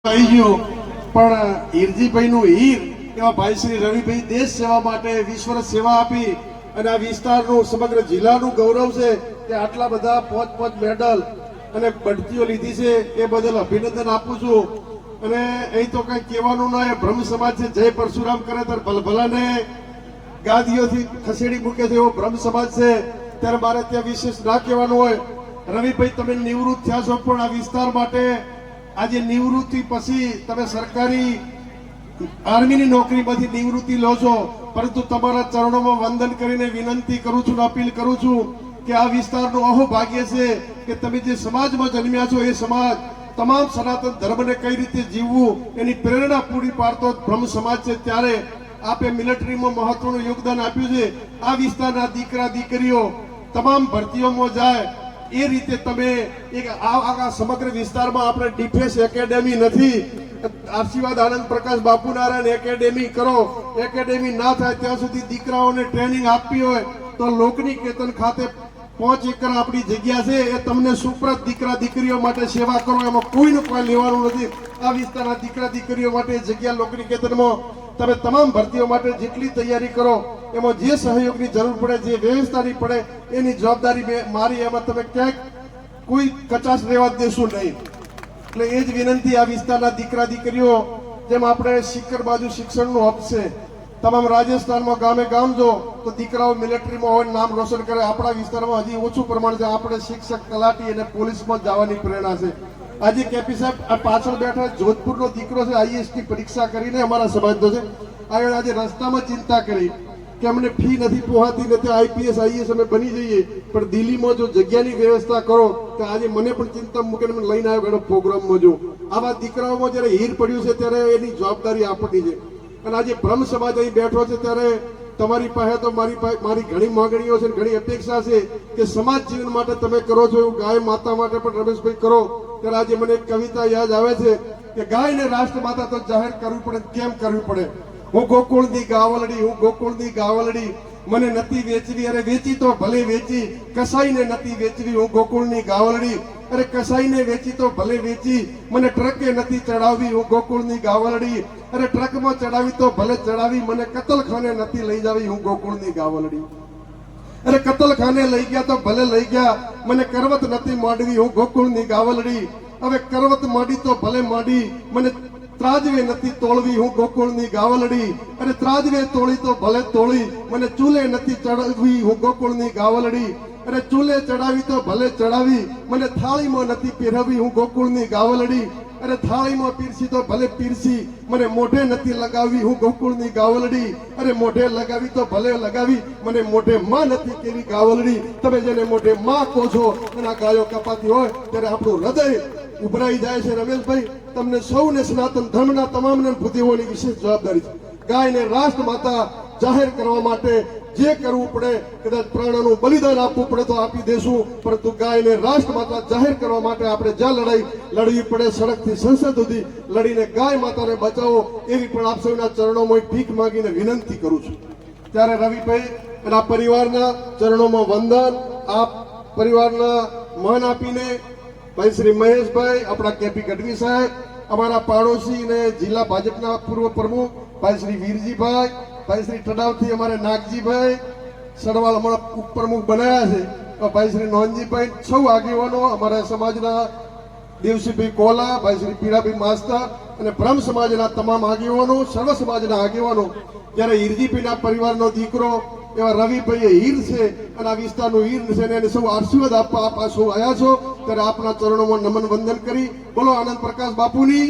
આવી ગયો પણ હીરજીભાઈનું હીર એવા ભાઈ શ્રી રવિભાઈ દેશ સેવા માટે 20 વર્ષ સેવા આપી અને આ વિસ્તારનું સમગ્ર જિલ્લાનું ગૌરવ છે કે આટલા બધા પોચ મેડલ અને બઢતીઓ લીધી છે એ બદલ અભિનંદન આપું છું. અને અહીં તો કઈ કહેવાનું ના, બ્રહ્મ સમાજ છે, જય પરશુરામ કરે ત્યારે ભલભલાને ગાદીઓથી ખસેડી મૂકે છે એવો બ્રહ્મ સમાજ છે. ત્યારે મારે ત્યાં વિશેષ ના કહેવાનું હોય. રવિભાઈ તમે નિવૃત્ત થયા છો પણ આ વિસ્તાર માટે આજે નિવૃત્તિ પછી તમે સરકારી આર્મીની નોકરીમાંથી નિવૃત્તિ લો છો, પરંતુ તમારા ચરણોમાં વંદન કરીને વિનંતી કરું છું, અપીલ કરું છું કે આ વિસ્તારનું અહોભાગ્ય છે કે તમે જે સમાજમાં જન્મ્યા છો એ સમાજ તમામ સનાતન ધર્મને કઈ રીતે જીવવું એની પ્રેરણા પૂરી પાડતો બ્રહ્મ સમાજ છે. ત્યારે આપે મિલિટરીમાં મહત્વનું યોગદાન આપ્યું છે. આ વિસ્તારના દીકરા દીકરીઓ તમામ ભરતીઓમાં જાય એ રીતે તમે એક આ સમગ્ર વિસ્તારમાં આપણે ડિફેન્સ એકેડેમી નથી, આશીર્વાદ આનંદ પ્રકાશ બાપુનારાયણ એકેડેમી કરો. એકેડેમી ના થાય ત્યાં સુધી દીકરાઓને ટ્રેનિંગ આપવી હોય તો લોકની કેતન ખાતે 5 એકર આપણી જગ્યા છે, એ તમને સુપ્રત દીકરા દીકરીઓ માટે સેવા કરો, એમાં કોઈનું કોઈ લેવાનું નથી. આ વિસ્તારના દીકરા દીકરીઓ માટે જગ્યા લોકની કેતનમાં તમે તમામ ભરતીઓ માટે જેટલી તૈયારી કરો એમાં જે સહયોગની જરૂર પડે, જે વ્યવસ્થાની પડે એની જવાબદારી મારી, એમાં તમે ક્યાંક કોઈ કચાશ રહેવા દેશું નહીં. એટલે એ જ વિનંતી આ વિસ્તારના દીકરા દીકરીઓ, જેમ આપણે સિક્કર બાજુ શિક્ષણનું હબ છે, તમામ રાજસ્થાનમાં ગામે ગામ જો તો દીકરાઓ મિલિટરીમાં હોય નામ રોશન કરે. આપણા વિસ્તારમાં હજી ઓછું પ્રમાણ છે. આપણે શિક્ષક, તલાટી અને પોલીસમાં જવાની પ્રેરણા છે. આજે કેપી સાહેબ આ પાછળ બેઠા જોધપુરનો દીકરો છે, IAS ની પરીક્ષા કરીને અમારા સમાજનો છે. આજે રસ્તામાં ચિંતા કરી કે અમને ફી નથી પોહાતી, નથી IPS IAS અમે બની જઈએ, પણ દિલ્હીમાં જો જગ્યાની વ્યવસ્થા કરો તો આજે મને પણ ચિંતા મૂકીને મને લઈને આવ્યો એનો પ્રોગ્રામમાં. જો આવા દીકરાઓમાં જયારે હીર પડ્યું છે ત્યારે એની જવાબદારી આપણી છે. અને આજે બ્રહ્મ સમાજ અહીં બેઠો છે ત્યારે તમારી પાસે તો મારી ઘણી માંગણીઓ છે, ઘણી અપેક્ષા છે કે સમાજ જીવન માટે તમે કરો છો એવું ગાય માતા માટે પણ રમેશભાઈ કરો. ત્યારે આજે મને એક કવિતા યાદ આવે છે કે ગાયને રાષ્ટ્રમાતા તો જાહેર કરવું પડે. કેમ કરવી પડે? હું ગોકુળની ગાવલડી, હું ગોકુળની ગાવલડી, મને નથી વેચવી, અરે વેચી તો ભલે વેચી, કસાઈને નથી વેચવી, હું ગોકુળની ગાવલડી, અરે કસાઈને વેચી તો ભલે વેચી, મને ટ્રકે નથી ચડાવવી, હું ગોકુળની ગાવલડી, અરે ટ્રકમાં ચડાવી તો ભલે ચડાવી, મને કતલખાને નથી લઈ જાવી, હું ગોકુળની ગાવલડી, અરે કતલખાને લઈ ગયા તો ભલે લઈ ગયા, મને કરવત નથી માંડવી, હું ગોકુળની ગાવલડી, હવે કરવત માંડી તો ભલે માંડી, મને ત્રાજવે નથી તોળવી, હું ગોકુળની ગાવલડી, અરે ત્રાજવે તોળી તો ભલે તોળી, મને ચૂલે નથી ચડાવવી, હું ગોકુળની ગાવલડી, અરે ચૂલે ચડાવી તો ભલે ચડાવી, મને થાળીમાં નથી પહેરવી, હું ગોકુળની ગાવલડી, અરે થાળીમાં પીરસી તો ભલે પીરસી, મને મોઢે નથી લગાવવી, હું ગોકુળની ગાવલડી, અરે મોઢે લગાવી તો ભલે લગાવી, મને મોઢે માં નથી કેવી ગાવલડી. તમે જેને મોઢે માં કહો છો અને આ ગાયો કપાતી હોય ત્યારે આપણું હૃદય ઉભરાઈ જાય છે. રમેશભાઈ, તમને સૌને સનાતન ધર્મના તમામને ભૂદેવોની વિશેષ જવાબદારી છે. ગાયને રાષ્ટ્રમાતા જાહેર કરવા માટે જે કરવું પડે, કદાચ પ્રાણનું બલિદાન આપવું પડે તો આપી દેશું, પરંતુ ગાયને રાષ્ટ્રમાતા જાહેર કરવા માટે આપણે જ્યાં લડાઈ લડવી પડે, સડકથી સંસદ સુધી લડીને ગાય માતાને બચાવો એવી પણ આપ સૌના ચરણોમાં ભીખ માંગીને વિનંતી કરું છું. ત્યારે રવિભાઈ અને આ પરિવારના ચરણોમાં વંદન, આપ પરિવારના માન આપીને ભાઈ શ્રી મહેશભાઈ, આપણા કેપી ગઢવી સાહેબ, અમારા પાડોશી અને જિલ્લા ભાજપના પૂર્વ પ્રમુખ ભાઈ શ્રી વીરજીભાઈ, ભાઈ શ્રી ટડાવથી અમારે નાગજીભાઈ સડવાલ હમણાં ઉપપ્રમુખ બનાવ્યા છે, ભાઈ શ્રી નોનજીભાઈ, સૌ આગેવાનો, અમારા સમાજના દેવસીભાઈ કોલા, ભાઈ શ્રી પીરાભાઈ માસ્તા અને બ્રહ્મ સમાજના તમામ આગેવાનો, સર્વ સમાજના આગેવાનો. જ્યારે હીરજીભાઈના પરિવારનો દીકરો એવા રવિભાઈ હીર છે અને આ વિસ્તારનું હીર છે અને એને સૌ આશીર્વાદ આપવા આપ સૌ આવ્યા છો ત્યારે આપના ચરણોમાં નમન વંદન કરી બોલો આનંદ પ્રકાશ બાપુની